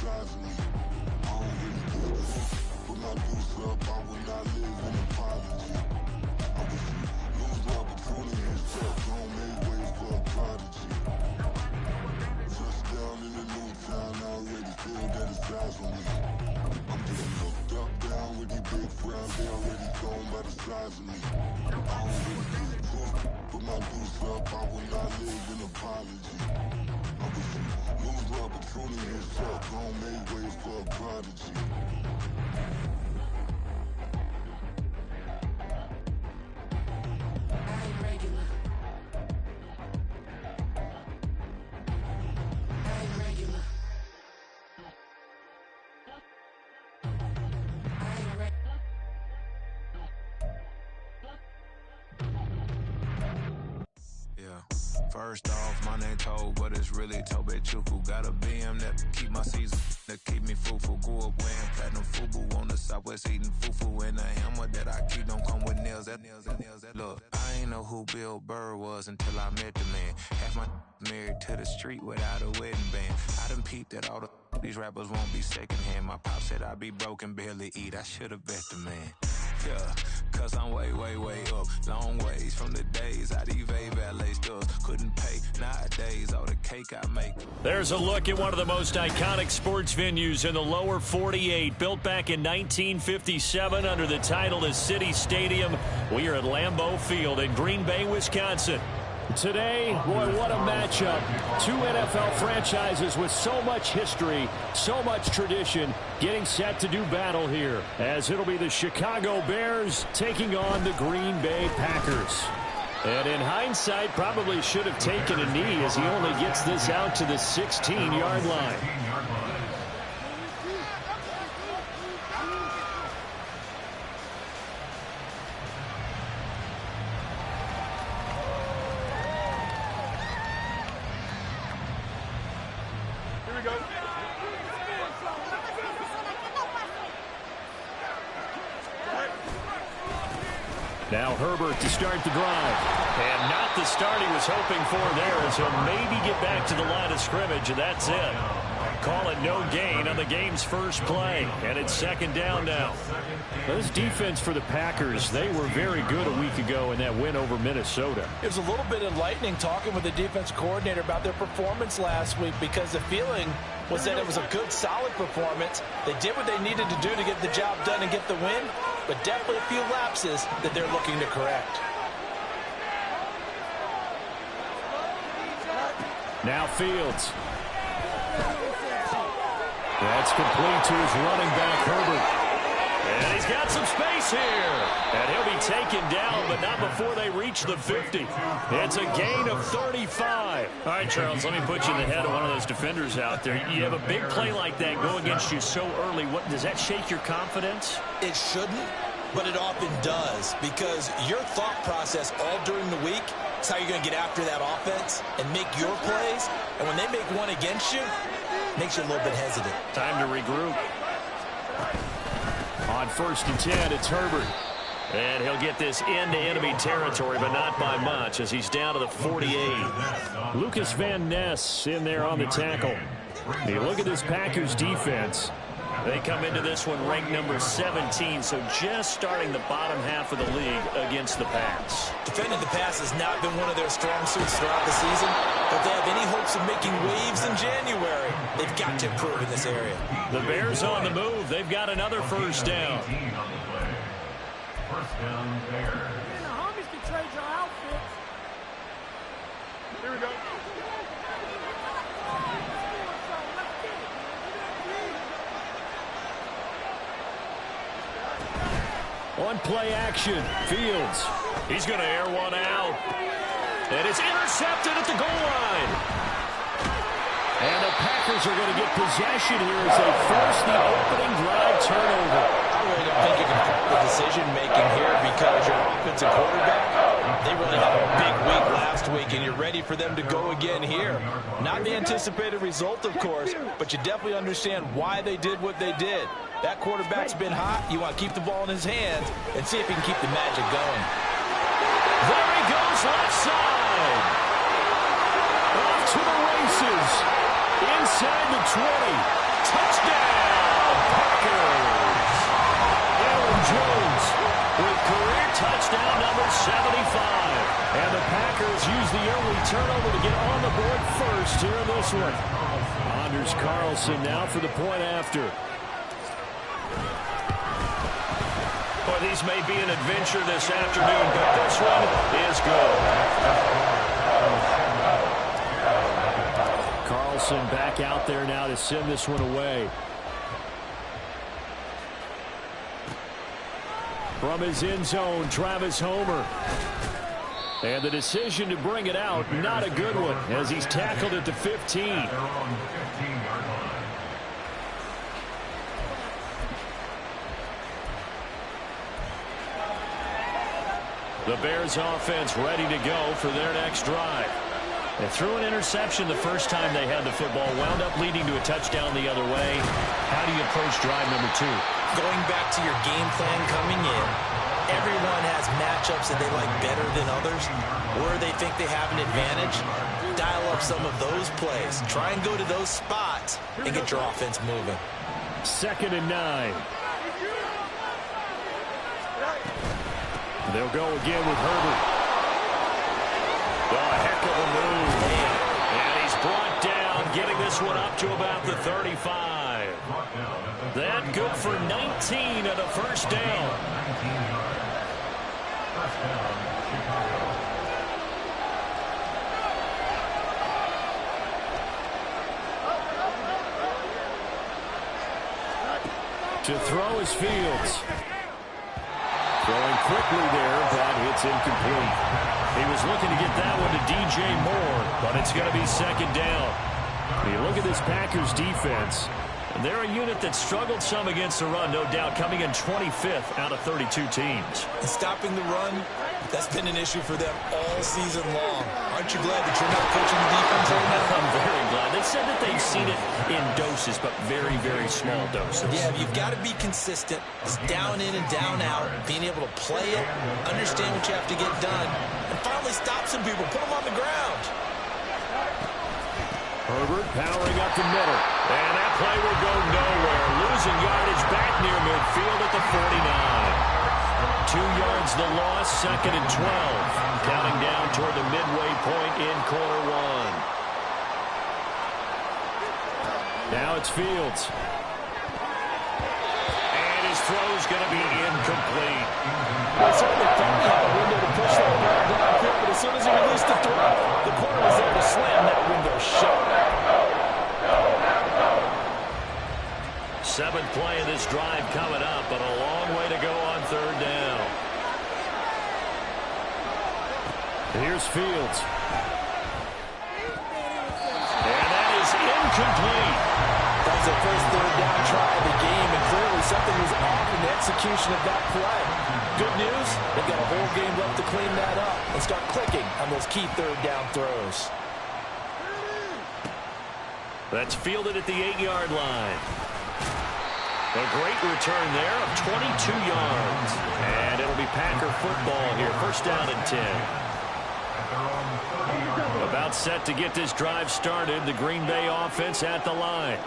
size of me. I don't really give a fuck. Put my deuce up, I will not live in apology. I wish you lose the opportunity and step. Don't make way for a prodigy. Touchdown in a new town, I already feel that it's eyes on me. I'm just looked up, down with these big frowns, they already gone by the size of me. I don't really give a fuck. Put my deuce up, I will not live in apology. I wish you lose the opportunity and step. Don't make way for a prodigy. First off, my name Toad, but it's really Tobe Chuku. Got a BM that keep my season, that keep me fruitful. Grew up wearing platinum FUBU on the southwest, eating fufu. And the hammer that I keep don't come with nails. Look, I ain't know who Bill Burr was until I met the man. Half my married to the street without a wedding band. I done peeped that all these rappers won't be secondhand. My pop said I'd be broke and barely eat. I should've bet the man. Yeah, cause I'm way up, long ways from the days I evade valet stores, couldn't pay, nowadays all the cake I make. There's a look at one of the most iconic sports venues in the lower 48, built back in 1957 under the title of City Stadium. We are at Lambeau Field in Green Bay, Wisconsin. Today, boy, what a matchup. Two NFL franchises with so much history, so much tradition, getting set to do battle here, as it'll be the Chicago Bears taking on the Green Bay Packers. And in hindsight, probably should have taken a knee as he only gets this out to the 16-yard line. Now Herbert to start the drive. And not the start he was hoping for there, as he'll maybe get back to the line of scrimmage, and that's it. Call it no gain on the game's first play, and it's second down now. This defense for the Packers, they were very good a week ago in that win over Minnesota. It was a little bit enlightening talking with the defense coordinator about their performance last week, because the feeling was that it was a good, solid performance. They did what they needed to do to get the job done and get the win, but definitely a few lapses that they're looking to correct. Now Fields. That's complete to his running back, Herbert. And he's got some space here. And he'll be taken down, but not before they reach the 50. It's a gain of 35. All right, Charles, let me put you in the head of one of those defenders out there. You have a big play like that go against you so early. What, does that shake your confidence? It shouldn't, but it often does, because your thought process all during the week is how you're going to get after that offense and make your plays. And when they make one against you, it makes you a little bit hesitant. Time to regroup. On 1st and 10, it's Herbert. And he'll get this into enemy territory, but not by much, as he's down to the 48. Lucas Van Ness in there on the tackle. Hey, look at this Packers defense. They come into this one ranked number 17, so just starting the bottom half of the league against the pass. Defending the pass has not been one of their strong suits throughout the season, but if they have any hopes of making waves in January, they've got to improve in this area. The Bears on the move. They've got another first down. First down, Bears. The homies can trade your outfits. Here we go. On play action, Fields. He's going to air one out. And it's intercepted at the goal line. And the Packers are going to get possession here as they force the opening drive turnover. I really don't think you can fault the decision-making here, because your offensive quarterback, they really had a big week last week, and you're ready for them to go again here. Not the anticipated result, of course, but you definitely understand why they did what they did. That quarterback's been hot. You want to keep the ball in his hands and see if he can keep the magic going. There he goes, left side. Off to the races. Inside the 20. Touchdown. down number 75. And the Packers use the early turnover to get on the board first here in this one. Anders Carlson now for the point after. Boy, these may be an adventure this afternoon, but this one is good. Carlson back out there now to send this one away. From his end zone, Travis Homer. And the decision to bring it out, not a good one, as he's tackled at the 15. The Bears offense ready to go for their next drive. They threw an interception the first time they had the football, wound up leading to a touchdown the other way. How do you approach drive number 2? Going back to your game plan coming in, everyone has matchups that they like better than others, where they think they have an advantage. Dial up some of those plays. Try and go to those spots and get your offense moving. 2nd and 9. They'll go again with Herbert. Oh, a heck of a move. And he's brought down, getting this one up to about the 35. That good for 19 and a first down. To throw is Fields. Throwing quickly there, but it's incomplete. He was looking to get that one to DJ Moore, but it's going to be 2nd down. You look at this Packers defense, and they're a unit that struggled some against the run, no doubt, coming in 25th out of 32 teams. And stopping the run, that's been an issue for them all season long. Aren't you glad that you're not coaching the defense right now? I'm very glad. They said that they've seen it in doses, but very, very small doses. Yeah, you've got to be consistent. It's down in and down out, being able to play it, understand what you have to get done, and finally stop some people, put them on the ground. Herbert powering up the middle. And that play will go nowhere. Losing yardage back near midfield at the 49. 2 yards the loss, 2nd and 12. Counting down toward the midway point in quarter 1. Now it's Fields. And his throw's going to be incomplete. I certainly thought he had a window to push that ball downfield, but as soon as he released the throw, the corner was there to slam that window shut. 7th play of this drive coming up, but a long way to go on 3rd down. Here's Fields. And that is incomplete. That was the first 3rd down try of the game, and clearly something was off in the execution of that play. Good news, they've got a whole game left to clean that up and start clicking on those key 3rd down throws. That's fielded at the 8-yard line. A great return there of 22 yards. And it'll be Packer football here. 1st down and 10. About set to get this drive started. The Green Bay offense at the line.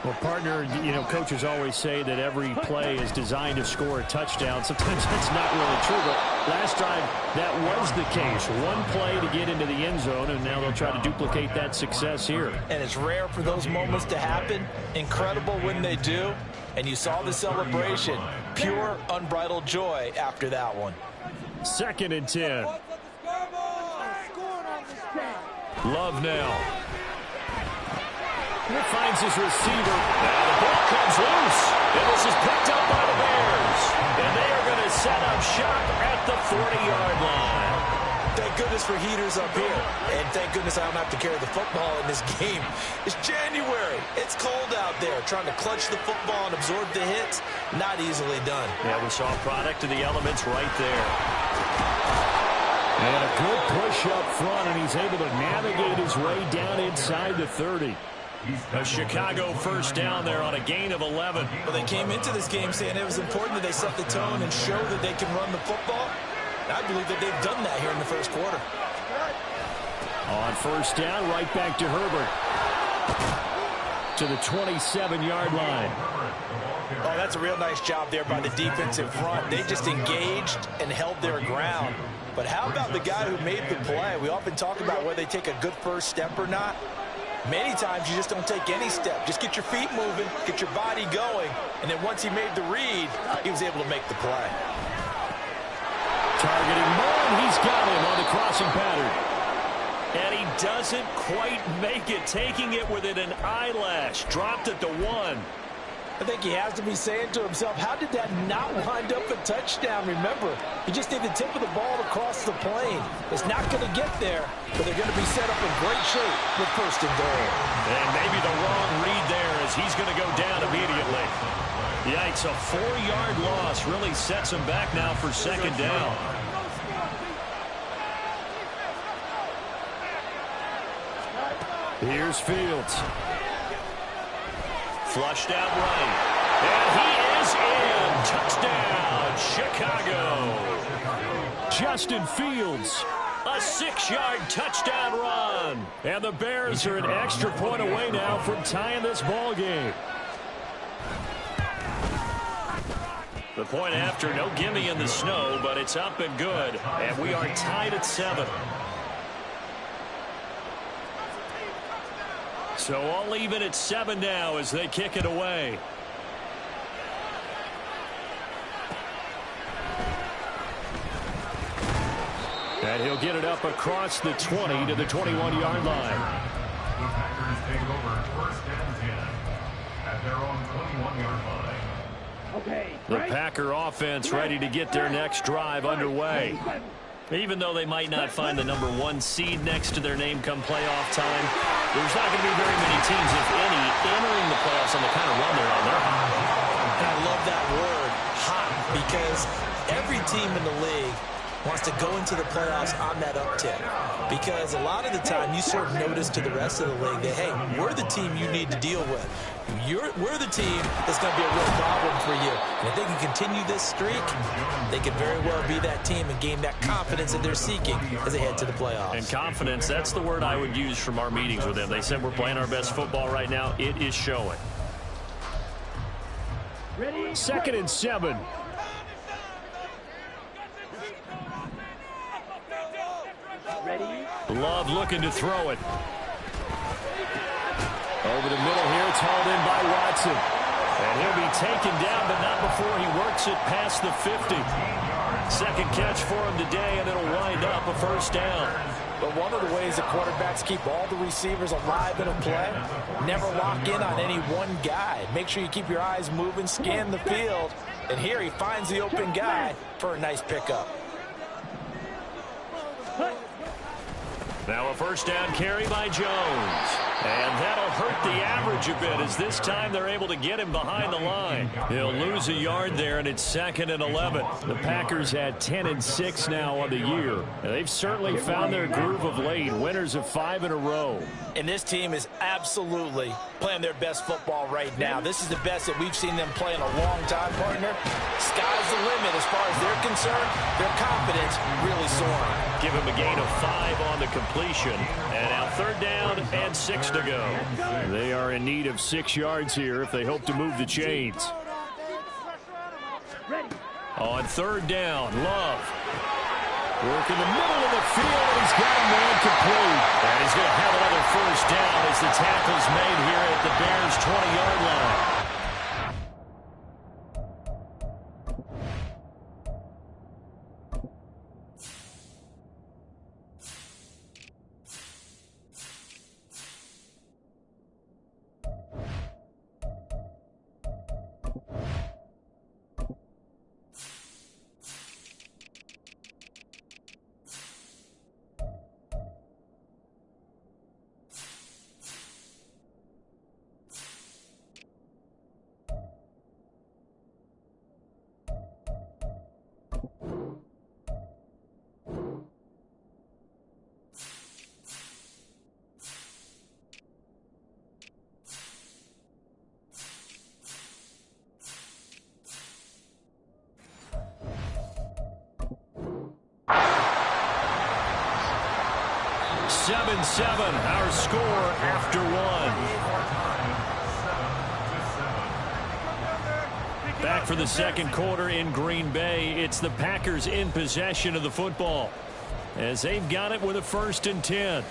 Well, partner, you know, coaches always say that every play is designed to score a touchdown. Sometimes that's not really true, but last drive, that was the case. One play to get into the end zone, and now they'll try to duplicate that success here. And it's rare for those moments to happen. Incredible when they do. And you saw the celebration. Pure, unbridled joy after that one. 2nd and 10. Love now. He finds his receiver. Now the ball comes loose. And this is picked up by the Bears. And they are going to set up shop at the 40-yard line. Thank goodness for heaters up here. And thank goodness I don't have to carry the football in this game. It's January. It's cold out there. Trying to clutch the football and absorb the hits, not easily done. Yeah, we saw a product of the elements right there. And a good push up front, and he's able to navigate his way down inside the 30. A Chicago 1st down there on a gain of 11. Well, they came into this game saying it was important that they set the tone and show that they can run the football. I believe that they've done that here in the 1st quarter. On 1st down, right back to Herbert. To the 27-yard line. Oh, that's a real nice job there by the defensive front. They just engaged and held their ground. But how about the guy who made the play? We often talk about whether they take a good first step or not. Many times you just don't take any step. Just get your feet moving, get your body going, and then once he made the read, he was able to make the play. Targeting Moore, and he's got him on the crossing pattern. And he doesn't quite make it, taking it within an eyelash. Dropped it to 1. I think he has to be saying to himself, how did that not wind up a touchdown? Remember, he just did the tip of the ball across the plane. It's not going to get there, but they're going to be set up in great shape with 1st and goal. And maybe the wrong read there as he's going to go down immediately. Yikes, a 4-yard loss really sets him back now for 2nd down. Here's Fields. Flushed out right. And he is in. Touchdown, Chicago. Justin Fields, a 6-yard touchdown run. And the Bears are an extra point away now from tying this ball game. The point after, no gimme in the snow, but it's up and good. And we are tied at 7. So all even at 7 now as they kick it away. And he'll get it up across the 20 to the 21-yard line. The Packers take over 1st and 10 at their own 21-yard line. The Packer offense ready to get their next drive underway. Even though they might not find the number 1 seed next to their name come playoff time, there's not going to be very many teams, if any, entering the playoffs on the kind of run they're on. They're hot. And I love that word, hot, because every team in the league wants to go into the playoffs on that uptick. Because a lot of the time you serve notice to the rest of the league that, hey, we're the team you need to deal with. We're the team that's going to be a real problem for you. And if they can continue this streak, they could very well be that team and gain that confidence that they're seeking as they head to the playoffs. And confidence, that's the word I would use from our meetings with them. They said we're playing our best football right now. It is showing. 2nd and 7. Love looking to throw it. Over the middle here, it's hauled in by Watson. And he'll be taken down, but not before he works it past the 50. 2nd catch for him today, and it'll wind up a 1st down. But one of the ways the quarterbacks keep all the receivers alive in a play, never lock in on any one guy. Make sure you keep your eyes moving, scan the field. And here he finds the open guy for a nice pickup. Now a 1st down carry by Jones. And that'll hurt the average a bit as this time they're able to get him behind the line. He'll lose a yard there, and it's 2nd and 11. The Packers had 10 and 6 now on the year. And they've certainly found their groove of late, winners of 5 in a row. And this team is absolutely playing their best football right now. This is the best that we've seen them play in a long time, partner. Sky's the limit as far as they're concerned. Their confidence really soaring. Give him a gain of 5 on the completion. And now 3rd down and 6 to go. They are in need of 6 yards here if they hope to move the chains. On 3rd down, Love. Work in the middle of the field, and he's got a man complete. And he's going to have another 1st down as the tackle's made here at the Bears' 20-yard line. Our score after 1. Back for the second quarter in Green Bay. It's the Packers in possession of the football as they've got it with a 1st and 10.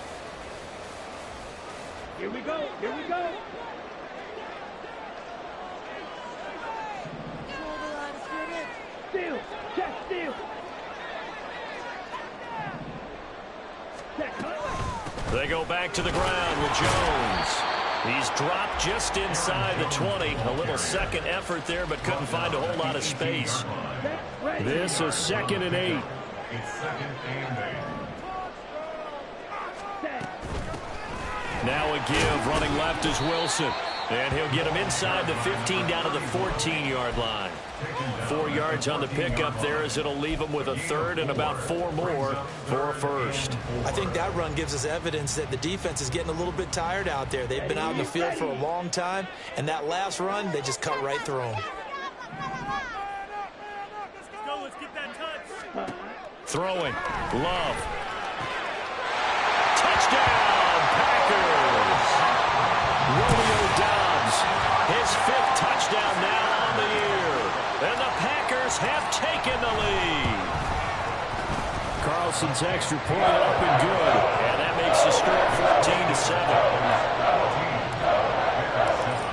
Here we go. Here we go. Steal. Check. Steal. They go back to the ground with Jones. He's dropped just inside the 20. A little second effort there, but couldn't find a whole lot of space. This is 2nd and 8. It's 2nd and 8. Now a give, running left is Wilson. And he'll get him inside the 15 down to the 14-yard line. 4 yards on the pickup there as it'll leave him with a 3rd and about 4 more for a 1st. I think that run gives us evidence that the defense is getting a little bit tired out there. They've been out in the field for a long time, and that last run, they just cut right through them. Let's get that touch. Throwing. Love. Touchdown, Packers. Romeo Doubs, his 5th touchdown now on the year. And the Packers have taken the lead. Carlson's extra point up and good. And that makes the score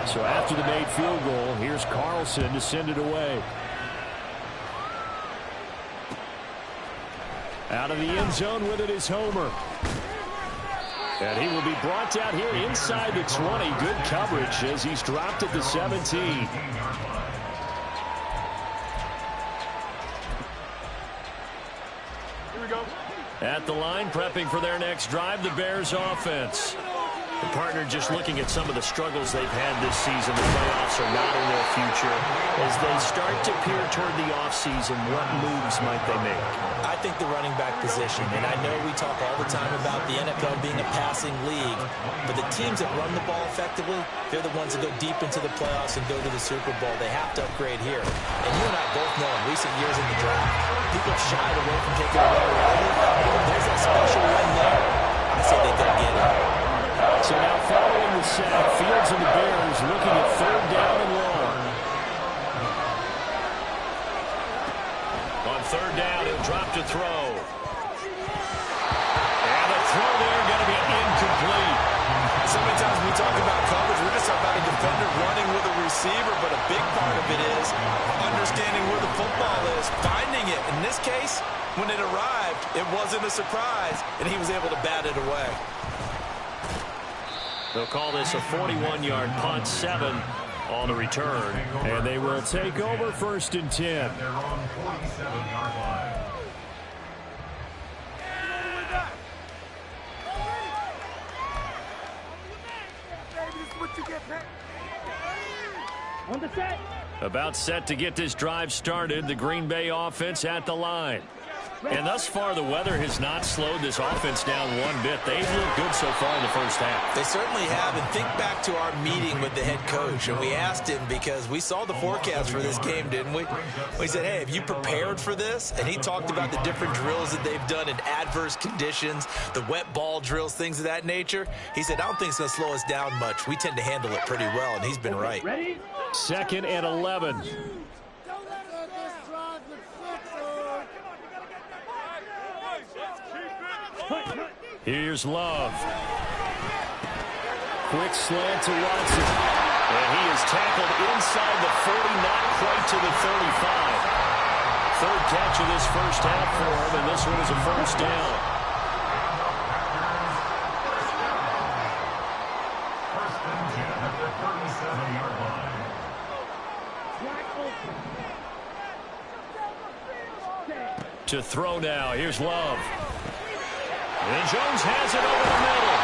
14-7. So after the made field goal, here's Carlson to send it away. Out of the end zone with it is Homer. And he will be brought down here inside the 20. Good coverage as he's dropped at the 17. Here we go. At the line, prepping for their next drive, the Bears offense. The partner just looking at some of the struggles they've had this season. The playoffs are not in their future. As they start to peer toward the offseason, what moves might they make? I think the running back position, and I know we talk all the time about the NFL being a passing league, but the teams that run the ball effectively, they're the ones that go deep into the playoffs and go to the Super Bowl. They have to upgrade here. And you and I both know in recent years in the draft, people have shied away from taking a runner early. There's that special run there. I say they go get it. So now following the sack, Fields and the Bears looking at 3rd down and long. On 3rd down, he'll drop to throw. And the throw there going to be incomplete. So many times we talk about coverage, we're just talking about a defender running with a receiver, but a big part of it is understanding where the football is, finding it. In this case, when it arrived, it wasn't a surprise, and he was able to bat it away. They'll call this a 41-yard punt, 7 on the return. And they will take over 1st and 10. They're on 47-yard line. On the set. About set to get this drive started, the Green Bay offense at the line. And thus far, the weather has not slowed this offense down one bit. They've looked good so far in the first half. They certainly have. And think back to our meeting with the head coach. And we asked him, because we saw the forecast for this game, didn't we? We said, hey, have you prepared for this? And he talked about the different drills that they've done in adverse conditions, the wet ball drills, things of that nature. He said, I don't think it's going to slow us down much. We tend to handle it pretty well, and he's been right. Ready? 2nd and 11. Here's Love. Quick slant to Watson. And he is tackled inside the 40, not quite to the 35. 3rd catch of this first half for him, and this one is a 1st down. First and 10 at the 37-yard line. To throw now. Here's Love. And Jones has it over the middle.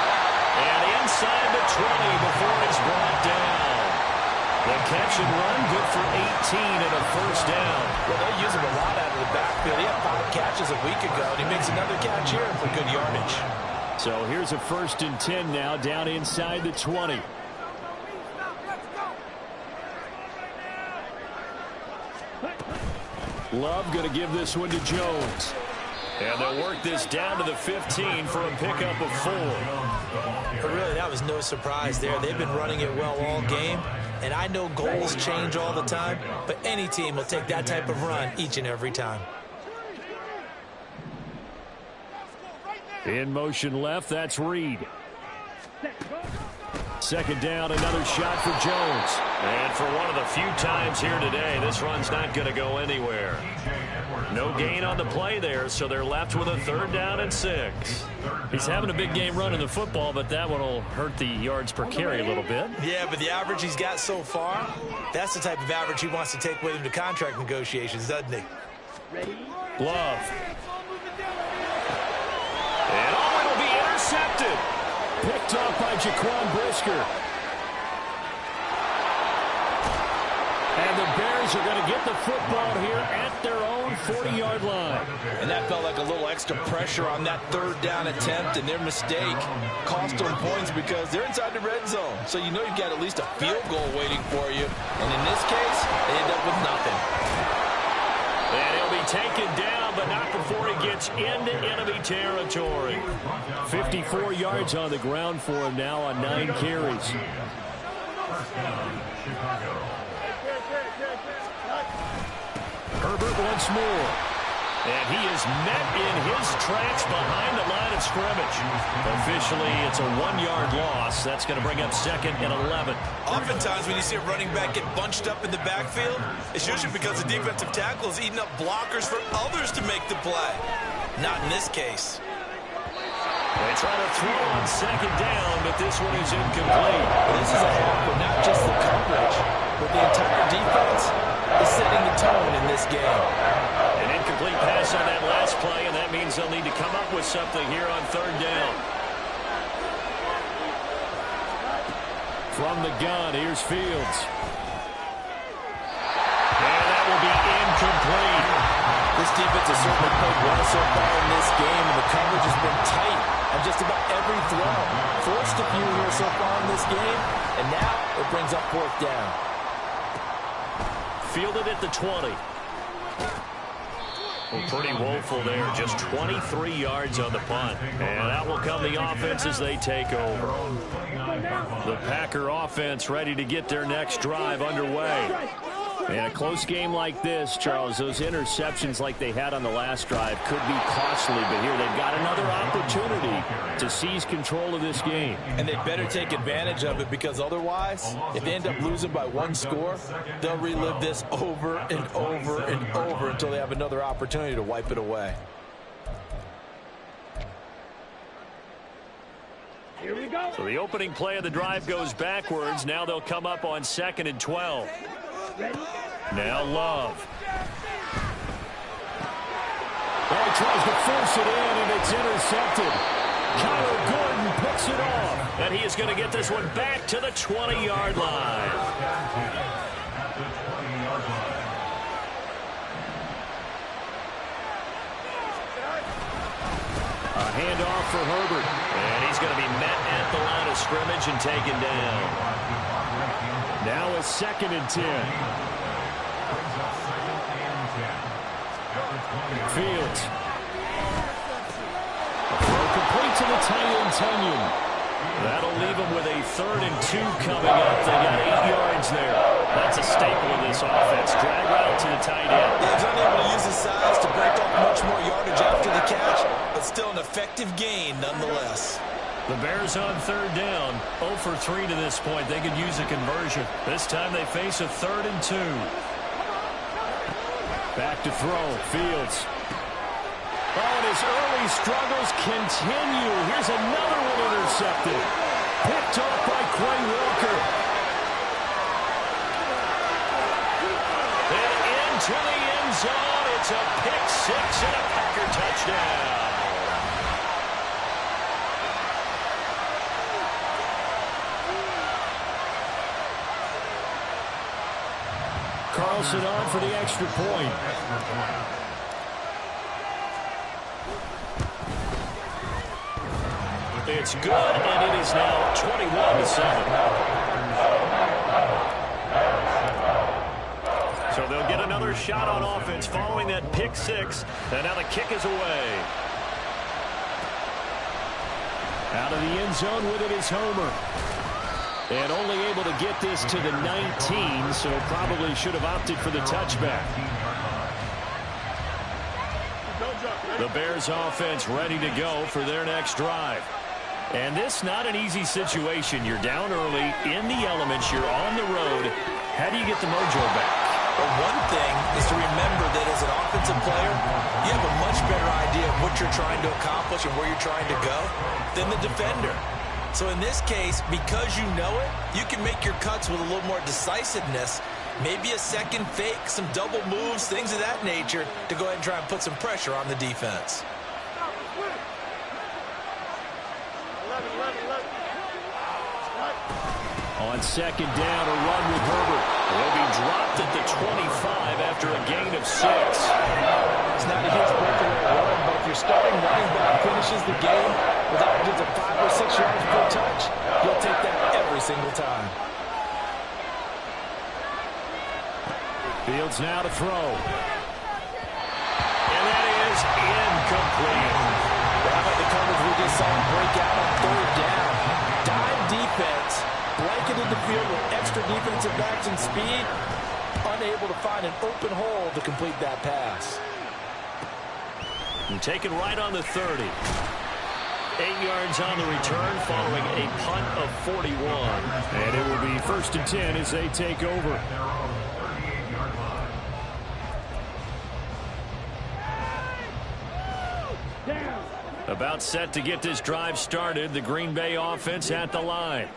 And inside the 20 before it's brought down. The catch and run, good for 18 and a 1st down. Well, they use him a lot out of the backfield. He had 5 catches a week ago, and he makes another catch here for good yardage. So here's a 1st and 10 now, down inside the 20. Love going to give this one to Jones. And they'll work this down to the 15 for a pickup of 4. But really, that was no surprise there. They've been running it well all game. And I know goals change all the time, but any team will take that type of run each and every time. In motion left, that's Reed. Second down, another shot for Jones. And for one of the few times here today, this run's not going to go anywhere. No gain on the play there, so they're left with a 3rd down and 6. He's having a big game running the football, but that one will hurt the yards per carry a little bit. Yeah, but the average he's got so far, that's the type of average he wants to take with him to contract negotiations, doesn't he? Love. And it'll be intercepted. Picked off by Jaquan Brisker. And the Bears are going to get the football here at their own 40-yard line. And that felt like a little extra pressure on that 3rd down attempt, and their mistake cost them points because they're inside the red zone. So you know you've got at least a field goal waiting for you. And in this case, they end up with nothing. And he'll be taken down, but not before he gets into enemy territory. 54 yards on the ground for him now on 9 carries. Herbert once more. And he is met in his tracks behind the line of scrimmage. Officially, it's a 1-yard loss. That's going to bring up 2nd and 11. Oftentimes, when you see a running back get bunched up in the backfield, it's usually because the defensive tackle is eating up blockers for others to make the play. Not in this case. They try to throw on 2nd down, but this one is incomplete. This is a half with not just the coverage, but the entire defense is setting the tone in this game. An incomplete pass on that last play, and that means they'll need to come up with something here on 3rd down. From the gun, here's Fields. And that will be incomplete. This defense has certainly played well so far in this game, and the coverage has been tight on just about every throw. Forced a few here so far in this game, and now it brings up 4th down. Fielded at the 20. Well, pretty woeful there. Just 23 yards on the punt. And out will come the offense as they take over. The Packer offense ready to get their next drive underway. In a close game like this, Charles, those interceptions like they had on the last drive could be costly, but here they've got another opportunity to seize control of this game. And they better take advantage of it, because otherwise, if they end up losing by 1 score, they'll relive this over and over and over until they have another opportunity to wipe it away. Here we go. So the opening play of the drive goes backwards. Now they'll come up on 2nd and 12. Now Love. Oh, he tries to force it in, and it's intercepted. Kyler Gordon picks it off. And he is going to get this one back to the 20-yard line. A handoff for Herbert. And he's going to be met at the line of scrimmage and taken down. Now a 2nd and 10. Fields. A throw complete to the tight end, Tunyon. That'll leave them with a 3rd and 2 coming up. They got 8 yards there. That's a staple of this offense. Drag route to the tight end. He's unable to use his size to break up much more yardage after the catch, but still an effective gain nonetheless. The Bears on 3rd down, 0 for 3 to this point. They could use a conversion. This time they face a 3rd and 2. Back to throw, Fields. Oh, and his early struggles continue. Here's another one intercepted. Picked off by Quay Walker. And into the end zone. It's a pick 6 and a Packer touchdown. Carlson on for the extra point. It's good, and it is now 21-7. So they'll get another shot on offense following that pick 6, and now the kick is away. Out of the end zone with it is Homer. And only able to get this to the 19, so probably should have opted for the touchback. The Bears offense ready to go for their next drive. And this not an easy situation. You're down early, in the elements, you're on the road. How do you get the mojo back? Well, one thing is to remember that as an offensive player, you have a much better idea of what you're trying to accomplish and where you're trying to go than the defender. So in this case, because you know it, you can make your cuts with a little more decisiveness, maybe a second fake, some double moves, things of that nature, to go ahead and try and put some pressure on the defense. On second down, a run with Herbert. He'll be dropped at the 25 after a gain of 6. It's not a huge breakaway run, but if your starting running back finishes the game with averages of 5 or 6 yards per touch, you'll take that every single time. Fields now to throw. And that is incomplete. How about the coverage we just saw him break out on third down? Dime defense, blanketed the field with extra defensive backs and speed, unable to find an open hole to complete that pass. And taken right on the 30. 8 yards on the return following a punt of 41. And it will be 1st and 10 as they take over. About set to get this drive started. The Green Bay offense at the line.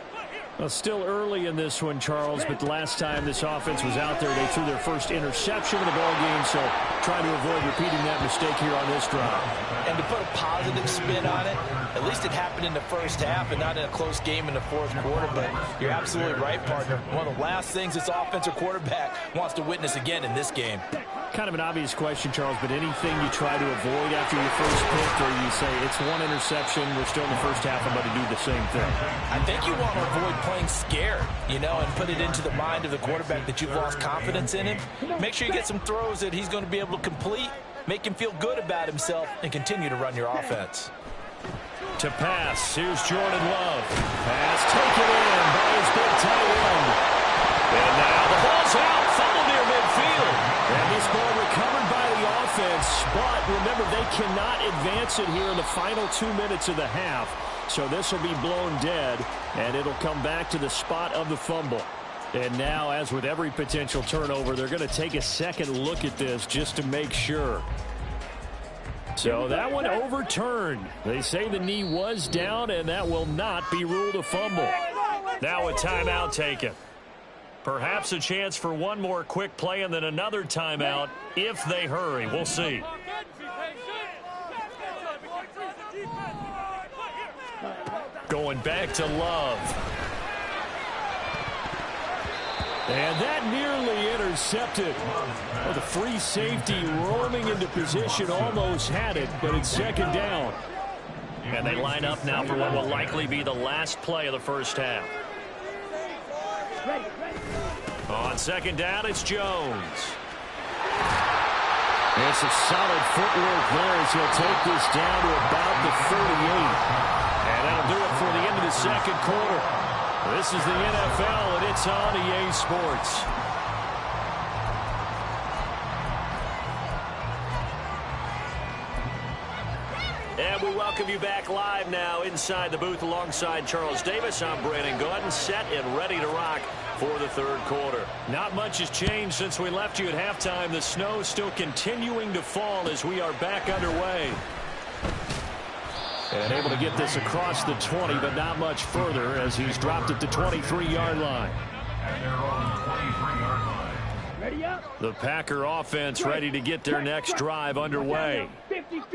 Well, still early in this one, Charles, but the last time this offense was out there, they threw their first interception of the ball game, so trying to avoid repeating that mistake here on this drive. And to put a positive spin on it, at least it happened in the first half and not in a close game in the fourth quarter, but you're absolutely right, partner. One of the last things this offensive quarterback wants to witness again in this game. Kind of an obvious question, Charles, but anything you try to avoid after your first pick, or you say it's one interception, we're still in the first half, I'm going to do the same thing? I think you want to avoid playing scared, and put it into the mind of the quarterback that you've lost confidence in him. Make sure you get some throws that he's going to be able to complete, make him feel good about himself, and continue to run your offense. To pass, here's Jordan Love. Pass taken in by his big tight end. And now the ball's out, fumble near midfield. And this ball recovered by the offense, but remember, they cannot advance it here in the final 2 minutes of the half. So this will be blown dead, and it'll come back to the spot of the fumble. And now, as with every potential turnover, they're going to take a second look at this just to make sure. So that one overturned. They say the knee was down, and that will not be ruled a fumble. Now a timeout taken. Perhaps a chance for one more quick play and then another timeout if they hurry. We'll see. Going back to Love. And that nearly intercepted. Well, the free safety roaming into position almost had it, but it's second down. And they line up now for what will likely be the last play of the first half. On second down, it's Jones. And some solid footwork there as he'll take this down to about the 38. And that'll do it for the end of the second quarter. This is the NFL, and it's on EA Sports. And we welcome you back live now inside the booth alongside Charles Davis. I'm Brandon Gordon, set and ready to rock for the third quarter. Not much has changed since we left you at halftime. The snow still continuing to fall as we are back underway. And able to get this across the 20, but not much further as he's dropped at the 23-yard line. And they're on the 23-yard line. Ready up. The Packer offense ready to get their next drive underway.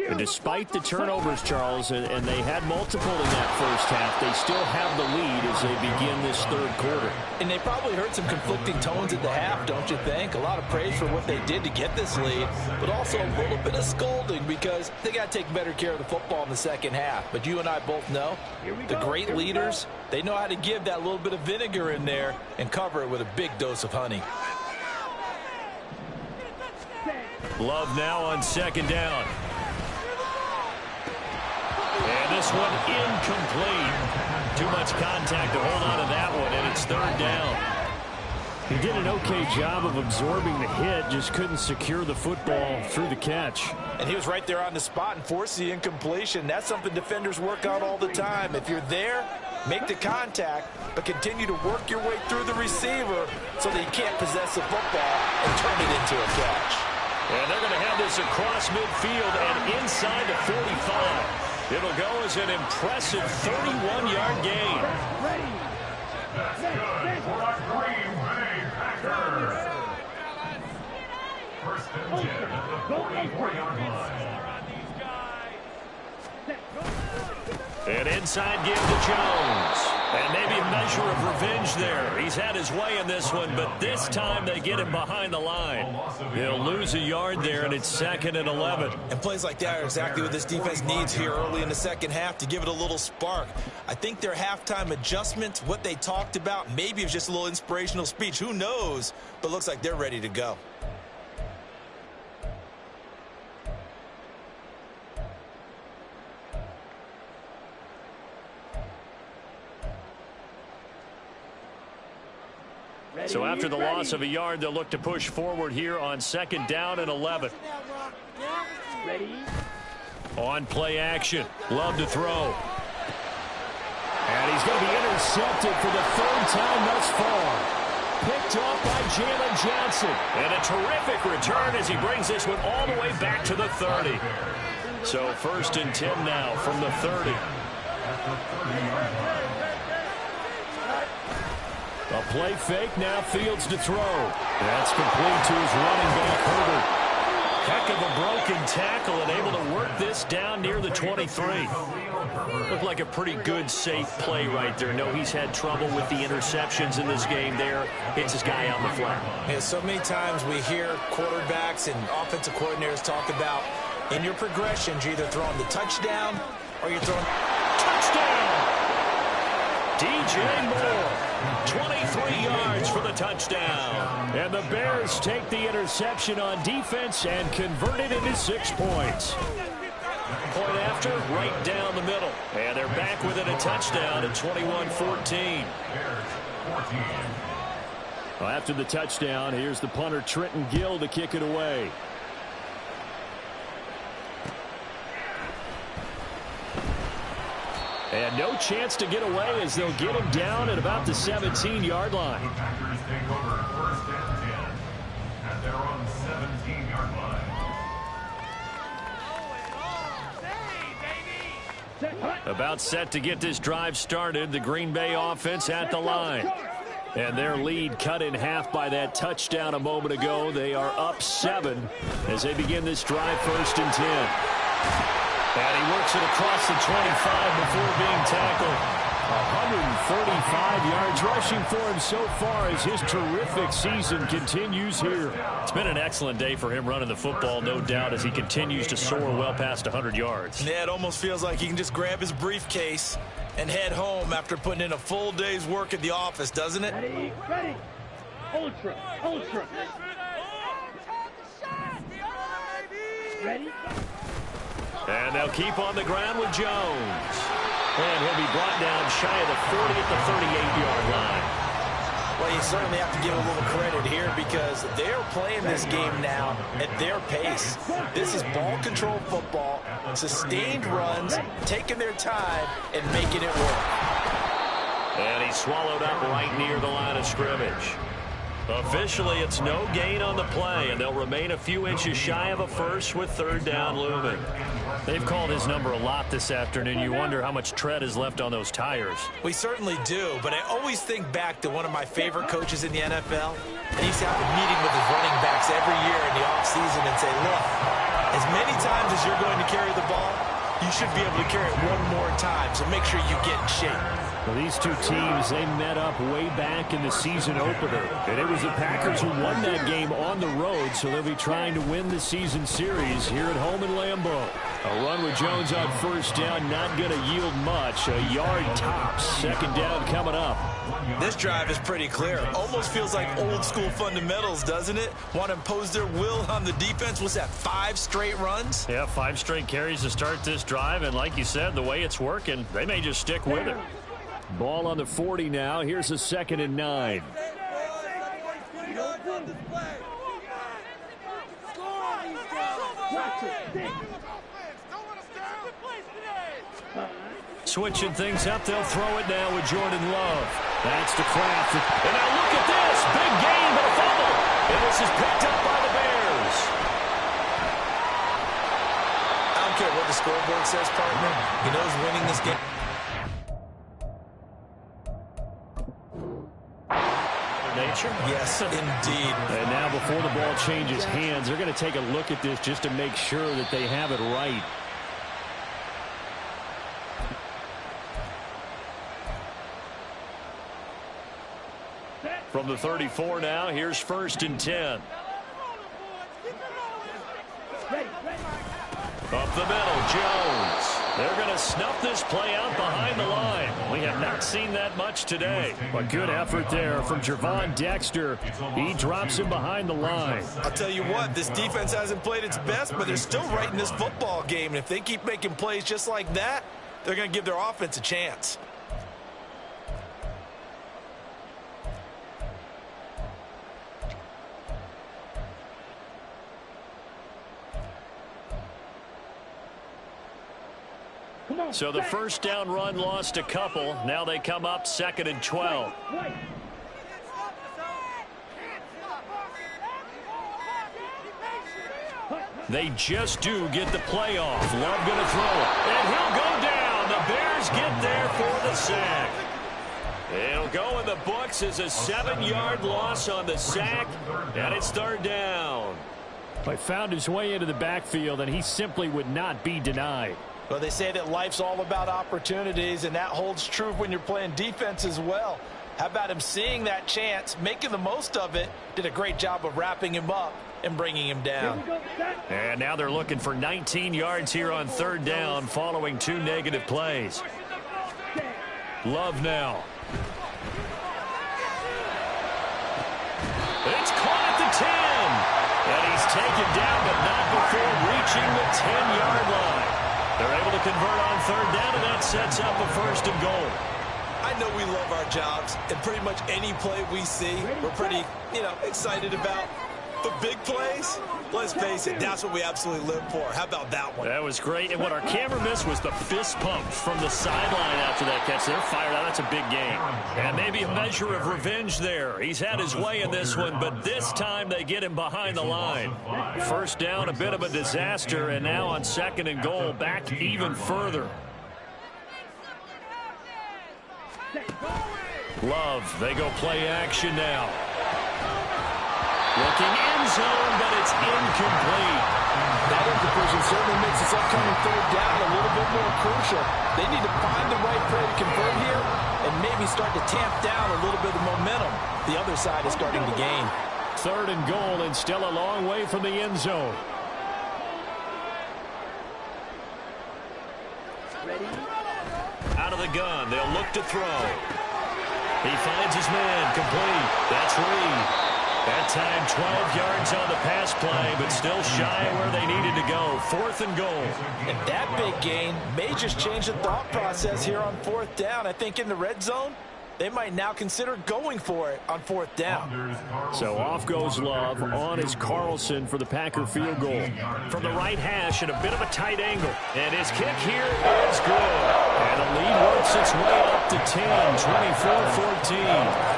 And despite the turnovers, Charles, and they had multiple in that first half, they still have the lead as they begin this third quarter. And they probably heard some conflicting tones at the half, don't you think? A lot of praise for what they did to get this lead, but also a little bit of scolding because they got to take better care of the football in the second half. But you and I both know the great leaders, they know how to give that little bit of vinegar in there and cover it with a big dose of honey. Love now on second down. And this one incomplete. Too much contact to hold on to that one, and It's third down. He did an okay job of absorbing the hit, just couldn't secure the football through the catch. And he was right there on the spot and forced the incompletion. That's something defenders work on all the time. If you're there, make the contact, but continue to work your way through the receiver so that you can't possess the football and turn it into a catch. And they're going to have this across midfield and inside the 45. It'll go as an impressive 31-yard gain. That's good for the Green Bay Packers. First and 10 at the 44-yard line. And inside give to Jones. And maybe a measure of revenge there. He's had his way in this one, but this time they get him behind the line. They'll lose a yard there, and it's 2nd and 11. And plays like that are exactly what this defense needs here early in the second half to give it a little spark. I think their halftime adjustments, what they talked about, maybe it was just a little inspirational speech. Who knows? But looks like they're ready to go. So after the loss of a yard, they'll look to push forward here on 2nd down and 11. Ready? On play action. Love to throw. And he's going to be intercepted for the 3rd time thus far. Picked up by Jalen Johnson. And a terrific return as he brings this one all the way back to the 30. So 1st and 10 now from the 30. A play fake, now Fields to throw. That's complete to his running back, Herbert. Heck of a broken tackle and able to work this down near the 23. Looked like a pretty good, safe play right there. No, he's had trouble with the interceptions in this game there. Hits his guy out in the flat. Yeah, so many times we hear quarterbacks and offensive coordinators talk about in your progressions, you're either throwing the touchdown or you're throwing touchdown. DJ Moore, 23 yards for the touchdown. And the Bears take the interception on defense and convert it into 6 points. Point after, right down the middle. And they're back within a touchdown at 21-14. Well, after the touchdown, here's the punter Trenton Gill to kick it away. And no chance to get away as they'll get him down at about the 17-yard line. The Packers take over 1st and 10 at their own 17-yard line. About set to get this drive started. The Green Bay offense at the line. And their lead cut in half by that touchdown a moment ago. They are up 7 as they begin this drive 1st and 10. And he works it across the 25 before being tackled. 135 yards rushing for him so far as his terrific season continues here. It's been an excellent day for him running the football, no doubt, as he continues to soar well past 100 yards. Yeah, it almost feels like he can just grab his briefcase and head home after putting in a full day's work at the office, doesn't it? Ready? Ready? Ultra. Ultra. Ready? And they'll keep on the ground with Jones. And he'll be brought down shy of the 40 at the 38-yard line. Well, you certainly have to give a little credit here because they're playing this game now at their pace. This is ball control football, sustained runs, taking their time, and making it work. And he's swallowed up right near the line of scrimmage. Officially, it's no gain on the play, and they'll remain a few inches shy of a first with 3rd down looming. They've called his number a lot this afternoon. You wonder how much tread is left on those tires. We certainly do, but I always think back to one of my favorite coaches in the NFL. And he used to have a meeting with his running backs every year in the offseason and say, look, as many times as you're going to carry the ball, you should be able to carry it one more time, so make sure you get in shape. Well, these two teams, they met up way back in the season opener. And it was the Packers who won that game on the road, so they'll be trying to win the season series here at home in Lambeau. A run with Jones on 1st down, not going to yield much. A yard tops. 2nd down coming up. This drive is pretty clear. Almost feels like old school fundamentals, doesn't it? Want to impose their will on the defense. What's that, 5 straight runs? Yeah, 5 straight carries to start this drive, and like you said, the way it's working, they may just stick with it. Ball on the 40 now. Here's a 2nd and 9. Switching things up, they'll throw it now with Jordan Love. That's to Kraft. And now look at this. Big gain, but a fumble. And this is picked up by the Bears. I don't care what the scoreboard says, partner. He knows winning this game. Nature? Yes, indeed. And now before the ball changes hands, they're going to take a look at this just to make sure that they have it right. From the 34 now, here's 1st and 10. Up the middle, Jones. They're going to snuff this play out behind the line. We have not seen that much today. A good effort there from Gervon Dexter. He drops him behind the line. I'll tell you what, this defense hasn't played its best, but they're still right in this football game. And if they keep making plays just like that, they're going to give their offense a chance. So the first down run lost a couple. Now they come up 2nd and 12. They just do get the play off. Love going to throw it. And he'll go down. The Bears get there for the sack. It'll go in the books as a 7-yard loss on the sack. And it's 3rd down. He found his way into the backfield, and he simply would not be denied. Well, they say that life's all about opportunities, and that holds true when you're playing defense as well. How about him seeing that chance, making the most of it, did a great job of wrapping him up and bringing him down. And now they're looking for 19 yards here on 3rd down following 2 negative plays. Love now. It's caught at the 10. And he's taken down, but not before reaching the 10-yard line. They're able to convert on 3rd down, and that sets up a 1st and goal. I know we love our jobs, and pretty much any play we see, we're pretty, excited about. But big plays, let's face it, that's what we absolutely live for. How about that one? That was great, and what our camera missed was the fist pump from the sideline after that catch. They're fired out. That's a big game. And maybe a measure of revenge there. He's had his way in this one, but this time they get him behind the line. 1st down, a bit of a disaster, and now on 2nd and goal, back even further. Love, they go play action now. Looking end zone, but it's incomplete. That incompletion certainly makes this upcoming 3rd down a little bit more crucial. They need to find the right play to convert here and maybe start to tamp down a little bit of momentum. The other side is starting to gain. 3rd and goal, and still a long way from the end zone. Out of the gun, they'll look to throw. He finds his man, complete. That's Reed. That time 12 yards on the pass play, but still shy of where they needed to go. 4th and goal. And that big gain may just change the thought process here on 4th down. I think in the red zone, they might now consider going for it on 4th down. So off goes Love. On is Carlson for the Packer field goal. From the right hash at a bit of a tight angle. And his kick here is good. And the lead works its way up to 10,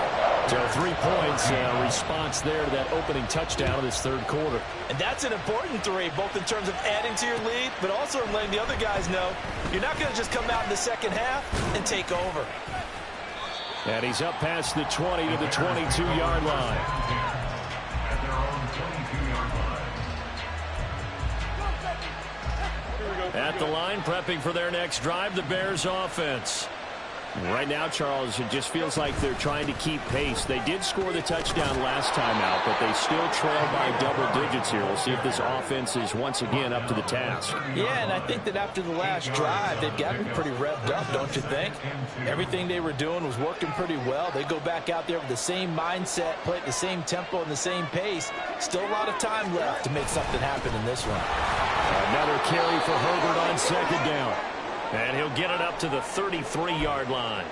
24-14. So 3 points, response there to that opening touchdown of this 3rd quarter. And that's an important 3, both in terms of adding to your lead, but also in letting the other guys know you're not going to just come out in the 2nd half and take over. And he's up past the 20 to the 22-yard line. At the line, prepping for their next drive, the Bears offense. Right now, Charles, it just feels like they're trying to keep pace. They did score the touchdown last time out, but they still trail by double digits here. We'll see if this offense is once again up to the task. Yeah, and I think that after the last drive, they've gotten pretty revved up, don't you think? Everything they were doing was working pretty well. They go back out there with the same mindset, play at the same tempo and the same pace. Still a lot of time left to make something happen in this one. Another carry for Herbert on 2nd down. And he'll get it up to the 33-yard line.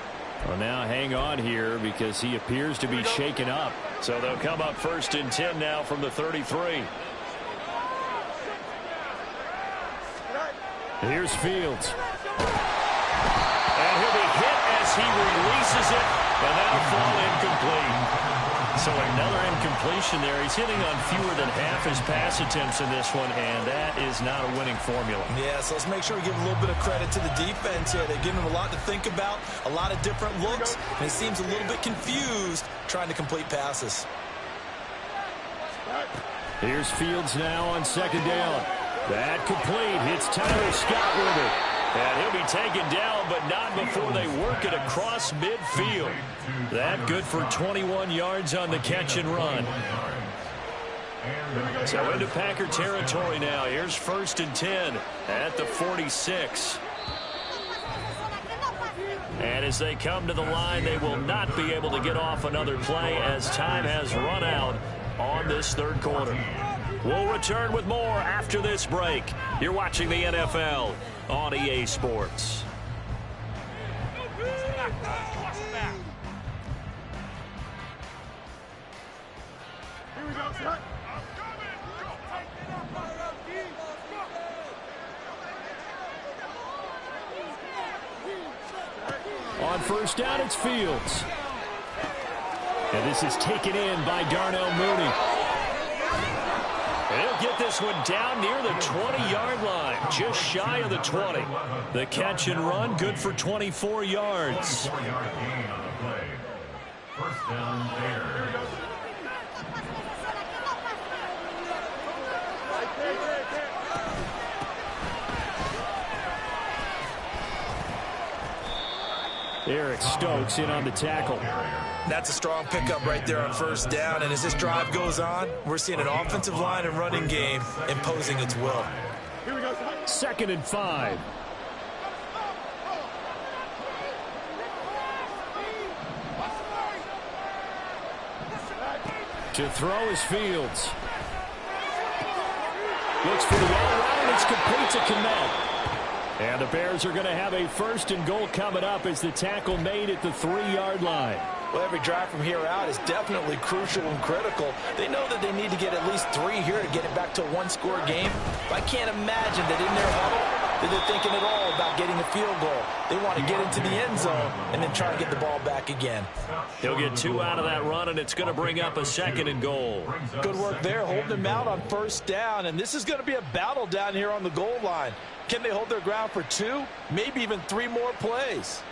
Well, now hang on here because he appears to be shaken up. So they'll come up 1st and 10 now from the 33. Here's Fields. And he'll be hit as he releases it, and that'll fall incomplete. So another incompletion there. He's hitting on fewer than half his pass attempts in this one, and that is not a winning formula. Yeah, so let's make sure we give a little bit of credit to the defense here. They're giving him a lot to think about, a lot of different looks, and he seems a little bit confused trying to complete passes. Here's Fields now on 2nd down. That complete. Hits Tyler Scott with it. And he'll be taken down, but not before they work it across midfield. That good for 21 yards on the catch and run. So into Packer territory now. Here's 1st and 10 at the 46. And as they come to the line, they will not be able to get off another play as time has run out on this 3rd quarter. We'll return with more after this break. You're watching the NFL on EA Sports. On 1st down, it's Fields. And this is taken in by Darnell Mooney. And he'll get this one down near the 20-yard line, just shy of the 20. The catch and run, good for 24 yards. 4-yard gain on the play. 1st down there. Eric Stokes in on the tackle. That's a strong pickup right there on 1st down, and as this drive goes on, we're seeing an offensive line and running game imposing its will. 2nd and 5. To throw is Fields. Looks for the all-round. It's complete to Kmet. And the Bears are going to have a 1st and goal coming up as the tackle made at the 3-yard line. Well, every drive from here out is definitely crucial and critical. They know that they need to get at least 3 here to get it back to a 1-score game. But I can't imagine that in their huddle that they're thinking at all about getting a field goal. They want to get into the end zone and then try to get the ball back again. He'll get 2 out of that run, and it's going to bring up a 2nd and goal. Good work there, holding him out on 1st down. And this is going to be a battle down here on the goal line. Can they hold their ground for 2, maybe even 3 more plays?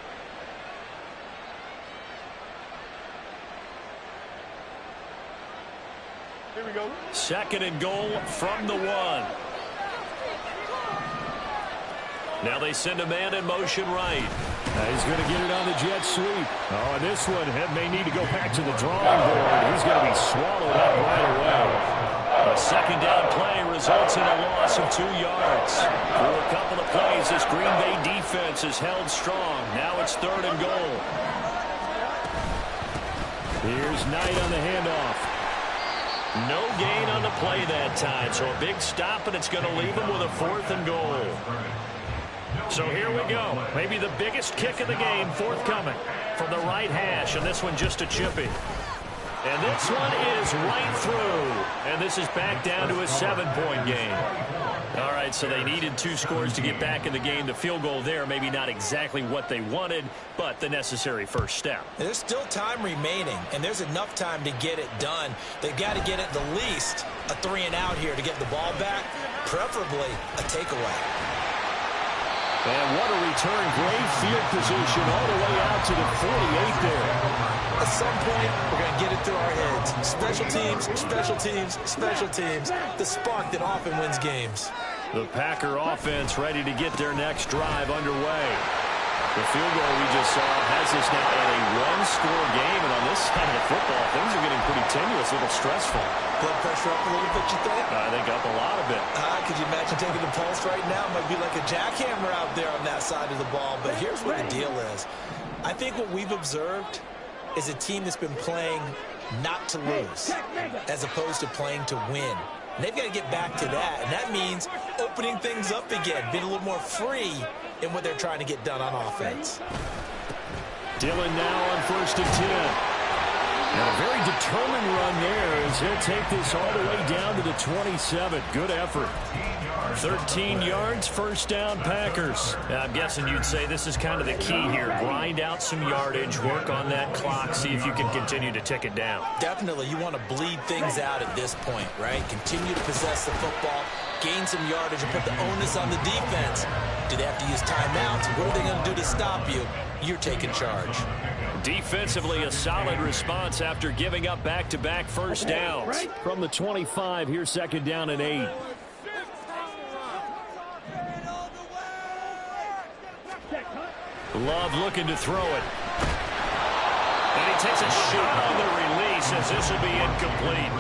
Here we go. 2nd and goal from the 1. Now they send a man in motion right. He's going to get it on the jet sweep. Oh, and this one may need to go back to the drawing board. He's going to be swallowed up right away. A 2nd down play results in a loss of 2 yards. For a couple of plays, this Green Bay defense is held strong. Now it's 3rd and goal. Here's Knight on the handoff. No gain on the play that time, so a big stop, and it's going to leave him with a 4th and goal. So here we go. Maybe the biggest kick of the game forthcoming from the right hash, and this one just a chippy. And this one is right through. And this is back down to a 7-point game. All right, so they needed 2 scores to get back in the game. The field goal there, maybe not exactly what they wanted, but the necessary first step. There's still time remaining, and there's enough time to get it done. They've got to get at the least a 3-and-out here to get the ball back, preferably a takeaway. And what a return. Great field position all the way out to the 48 there. At some point, we're going to get it through our heads. Special teams, special teams, special teams. The spark that often wins games. The Packer offense ready to get their next drive underway. The field goal we just saw has us now at a 1-score game. And on this side of the football, things are getting pretty tenuous, a little stressful. Blood pressure up a little bit, you think? I think up a lot of it. Could you imagine taking the pulse right now? Might be like a jackhammer out there on that side of the ball. But here's what the deal is. I think what we've observed is a team that's been playing not to lose as opposed to playing to win. And they've got to get back to that. And that means opening things up again, being a little more free in what they're trying to get done on offense. Dillon now on 1st and 10. And a very determined run there as he'll take this all the way down to the 27. Good effort. 13 yards, first down, Packers. I'm guessing you'd say this is kind of the key here. Grind out some yardage, work on that clock, see if you can continue to tick it down. Definitely, you want to bleed things out at this point, right? Continue to possess the football, gain some yardage, and put the onus on the defense. Do they have to use timeouts? What are they going to do to stop you? You're taking charge. Defensively, a solid response after giving up back-to-back first downs. From the 25, here's 2nd down and 8. Love looking to throw it. And he takes a shot on the release as this will be incomplete.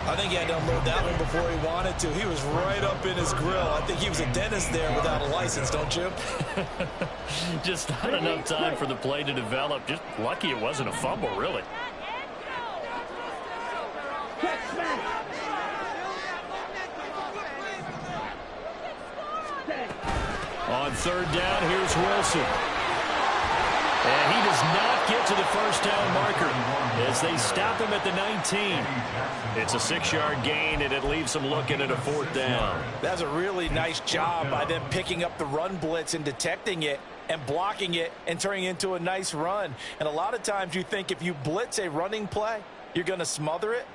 I think he had to unload that one before he wanted to. He was right up in his grill. I think he was a dentist there without a license, don't you? Just not enough time for the play to develop. Just lucky it wasn't a fumble, really. On 3rd down, here's Wilson. And he does not get to the first down marker as they stop him at the 19. It's a 6-yard gain, and it leaves them looking at a 4th down. That's a really nice job by them picking up the run blitz and detecting it and blocking it and turning it into a nice run. And a lot of times you think if you blitz a running play, you're going to smother it.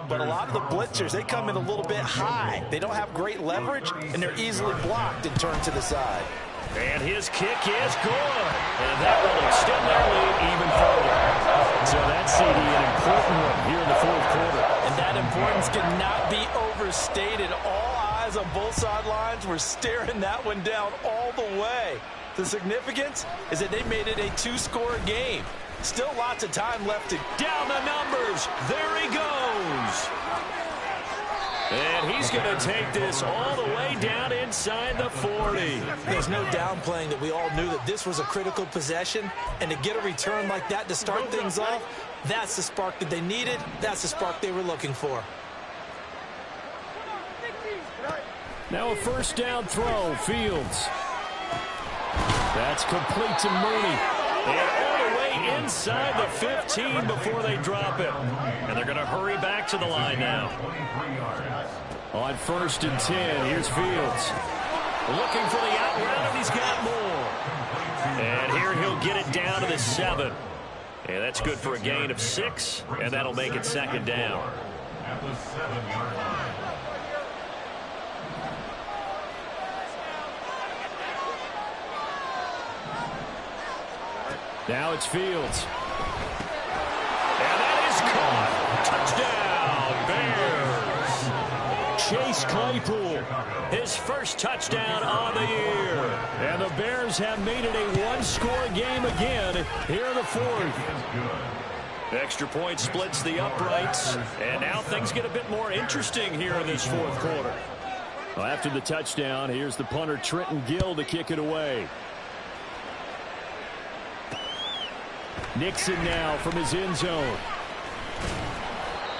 But a lot of the blitzers, they come in a little bit high. They don't have great leverage, and they're easily blocked and turned to the side. And his kick is good. And that will extend their lead even further. So that's CD, an important one here in the 4th quarter. And that importance cannot be overstated. All eyes on both sidelines were staring that one down all the way. The significance is that they made it a 2-score game. Still lots of time left to down the numbers. There he goes. And he's going to take this all the way down inside the 40. There's no downplaying that we all knew that this was a critical possession. And to get a return like that to start things off, that's the spark that they needed. That's the spark they were looking for. Now a 1st down throw, Fields. That's complete to Mooney. And all the way inside the 15 before they drop it. And they're going to hurry back to the line now. On 1st and 10, here's Fields. Looking for the out route, and he's got more. And here he'll get it down to the 7. And that's good for a gain of 6, and that'll make it 2nd down. At the 7-yard line. Now it's Fields. And that is caught. Touchdown, Bears. Chase Claypool, his first touchdown of the year. And the Bears have made it a 1-score game again here in the 4th. Extra point splits the uprights. And now things get a bit more interesting here in this 4th quarter. Well, after the touchdown, here's the punter Trenton Gill to kick it away. Nixon now from his end zone.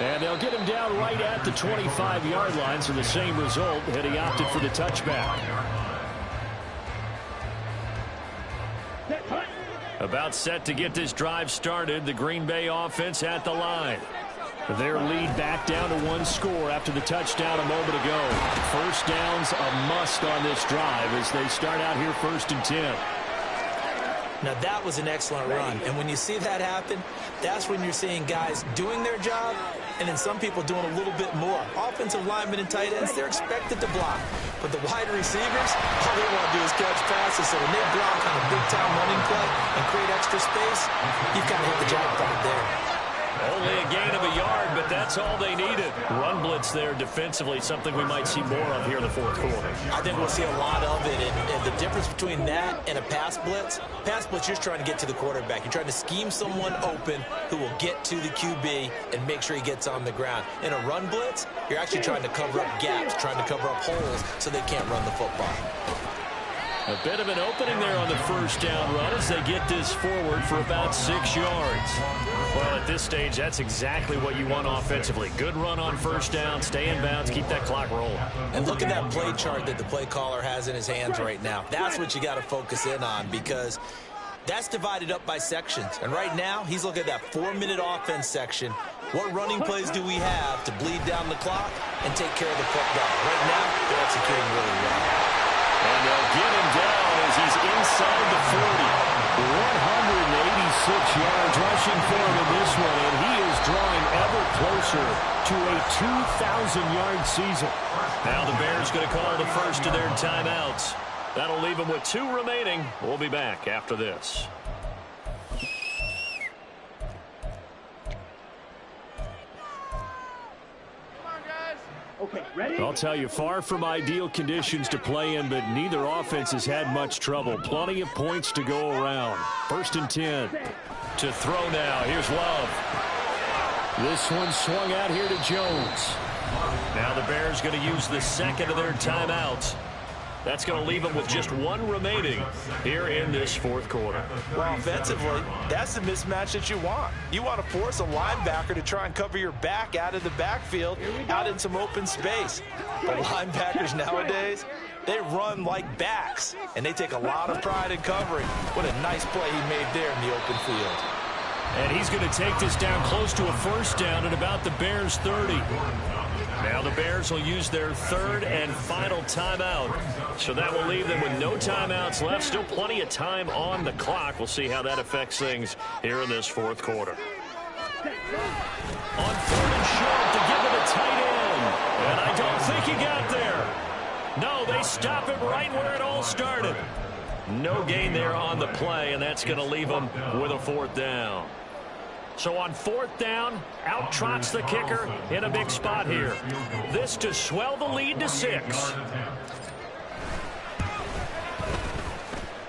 And they'll get him down right at the 25-yard line, so the same result had he opted for the touchback. About set to get this drive started, the Green Bay offense at the line. Their lead back down to 1 score after the touchdown a moment ago. First down's a must on this drive as they start out here 1st and 10. Now, that was an excellent run. And when you see that happen, that's when you're seeing guys doing their job and then some people doing a little bit more. Offensive linemen and tight ends, they're expected to block. But the wide receivers, all they want to do is catch passes. So when they block on a big-time running play and create extra space, you've got to hit the jackpot there. Only a gain of a yard, but that's all they needed. Run blitz there defensively, something we might see more of here in the 4th quarter. I think we'll see a lot of it. And the difference between that and a pass blitz, you're just trying to get to the quarterback. You're trying to scheme someone open who will get to the QB and make sure he gets on the ground. In a run blitz, you're actually trying to cover up gaps, trying to cover up holes so they can't run the football. A bit of an opening there on the first down run as they get this forward for about 6 yards. Well, at this stage, that's exactly what you want offensively. Good run on first down, stay in bounds, keep that clock rolling. And look at that play chart that the play caller has in his hands right now. That's what you got to focus in on because That's divided up by sections. And right now, he's looking at that 4-minute offense section. What running plays do we have to bleed down the clock and take care of the football? Right now, they're executing really well. And they'll get him down as he's inside the 40. 186 yards rushing for him in this one, and he is drawing ever closer to a 2,000-yard season. Now the Bears going to call the first of their timeouts. That'll leave them with 2 remaining. We'll be back after this. Okay, ready? I'll tell you, far from ideal conditions to play in, but neither offense has had much trouble. Plenty of points to go around. 1st and 10. To throw now. Here's Love. This one swung out here to Jones. Now the Bears going to use the second of their timeouts. That's going to leave them with just 1 remaining here in this 4th quarter. Well, offensively, that's the mismatch that you want. You want to force a linebacker to try and cover your back out of the backfield, out in some open space. The linebackers nowadays, they run like backs, and they take a lot of pride in covering. What a nice play he made there in the open field. And he's going to take this down close to a 1st down at about the Bears' 30. Now the Bears will use their 3rd and final timeout. So that will leave them with no timeouts left. Still plenty of time on the clock. We'll see how that affects things here in this 4th quarter. On 3rd and short to give it a tight end. And I don't think he got there. No, they stop him right where it all started. No gain there on the play, and that's going to leave them with a 4th down. So on 4th down, out trots the kicker in a big spot here. This to swell the lead to 6.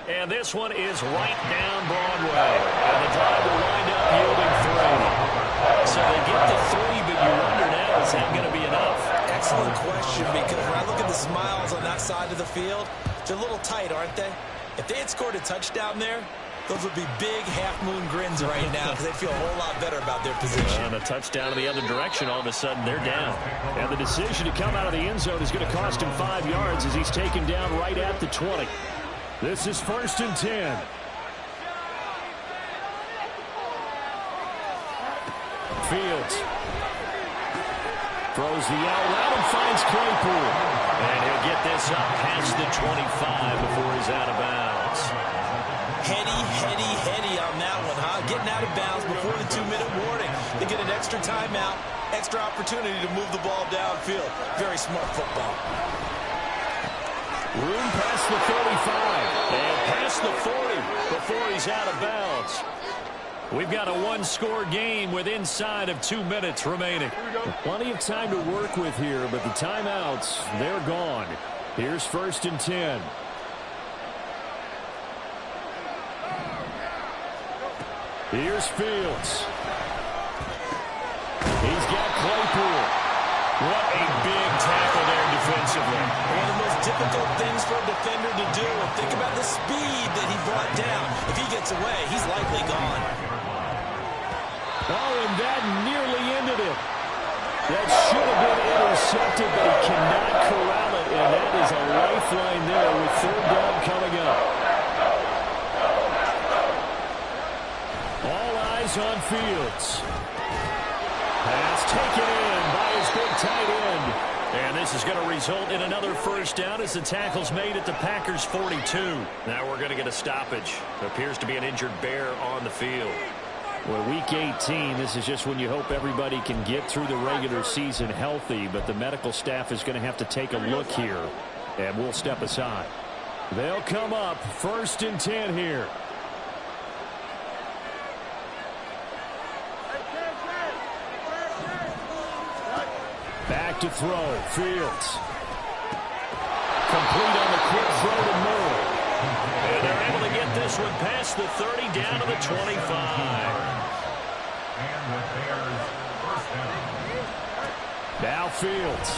And this one is right down Broadway. And the drive will wind up yielding 3. So they get to 3, but you wonder now, is that going to be enough? Excellent question, because when I look at the smiles on that side of the field, they're a little tight, aren't they? If they had scored a touchdown there, those would be big half-moon grins right now because they feel a whole lot better about their position. And a touchdown in the other direction, all of a sudden they're down. And the decision to come out of the end zone is going to cost him 5 yards as he's taken down right at the 20. This is 1st and 10. Fields throws the out route and finds Claypool. And he'll get this up past the 25 before he's out of bounds. Heady on that one, huh? Getting out of bounds before the 2-minute warning. They get an extra timeout, extra opportunity to move the ball downfield. Very smart football. Room past the 35. And past the 40 before he's out of bounds. We've got a 1-score game with inside of 2 minutes remaining. Plenty of time to work with here, but the timeouts, they're gone. Here's 1st and 10. Here's Fields. He's got Claypool. What a big tackle there defensively. One of the most difficult things for a defender to do. And think about the speed that he brought down. If he gets away, he's likely gone. Oh, and that nearly ended it. That should have been intercepted, but he cannot corral it. And that is a lifeline there with 3rd down coming up. All eyes on Fields. Pass taken in by his big tight end. And this is going to result in another 1st down as the tackle's made at the Packers' 42. Now we're going to get a stoppage. There appears to be an injured Bear on the field. Well, week 18, this is just when you hope everybody can get through the regular season healthy, but the medical staff is going to have to take a look here, and we'll step aside. They'll come up 1st and 10 here. Back to throw. Fields. Complete on the quick throw to Moore. And they're able to get this one past the 30 down to the 25. And the Bears' 1st down. Now Fields.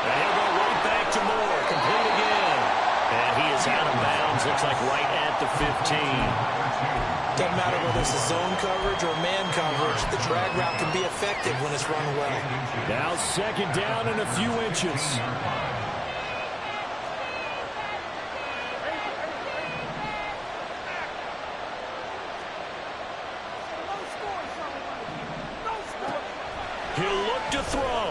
And he'll go right back to Moore. Complete again. And he is out of bounds. Looks like right at the 15. Doesn't matter whether it's a zone coverage or man coverage. The drag route can be effective when it's run well. Now 2nd down and a few inches. He'll look to throw.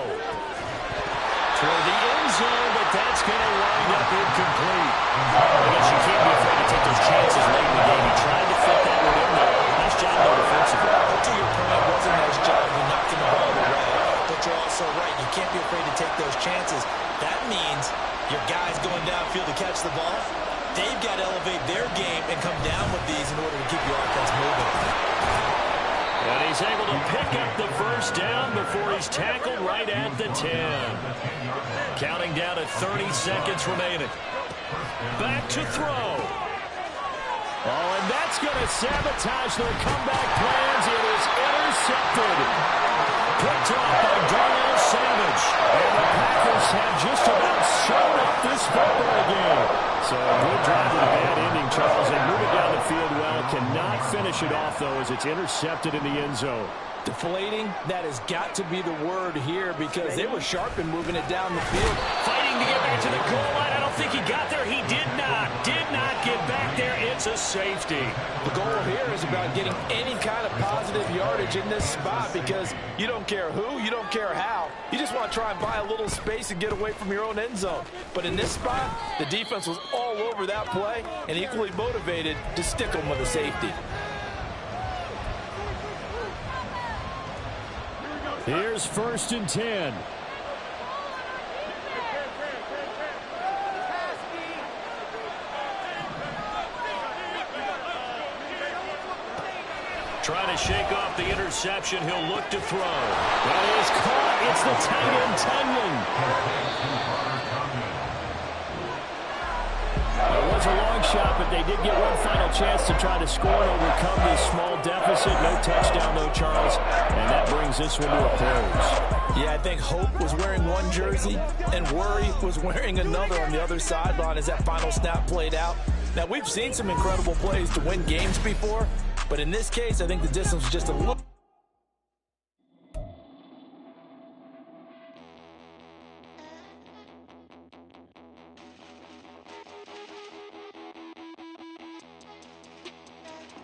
Toward the end zone, but that's going to wind up incomplete. I guess you can't be afraid to take those chances late in the game. He tried to fit that one in there. Nice job, though, defensively. To your point, it was a nice job of knocking the ball away. But you're also right. You can't be afraid to take those chances. That means your guys going downfield to catch the ball, they've got to elevate their game and come down with these in order to keep your offense moving. And he's able to pick up the first down before he's tackled right at the 10. Counting down at 30 seconds remaining. Back to throw. Oh, and that's going to sabotage their comeback plans. It is intercepted. Picked off by Darnell Savage. And the Packers have just about shown up this football game. So a good drive with a bad ending, Charles. They move it down the field well. Cannot finish it off, though, as it's intercepted in the end zone. Deflating, that has got to be the word here because they were sharp in moving it down the field. Fighting to get back to the goal line. I don't think he got there. He did not get back there. It's a safety. The goal here is about getting any kind of positive yardage in this spot because you don't care who, you don't care how. You just want to try and buy a little space and get away from your own end zone. But in this spot, the defense was all over that play and equally motivated to stick them with a safety. Here's 1st and 10. Trying to shake off the interception. He'll look to throw. That is caught. It's the tight end, Tunyon. It was a long shot, but they did get one final chance to try to score and overcome this small deficit. No touchdown, though, Charles. And that brings this one to a close. Yeah, I think Hope was wearing one jersey and Worry was wearing another on the other sideline as that final snap played out. Now, we've seen some incredible plays to win games before, but in this case, I think the distance was just a little...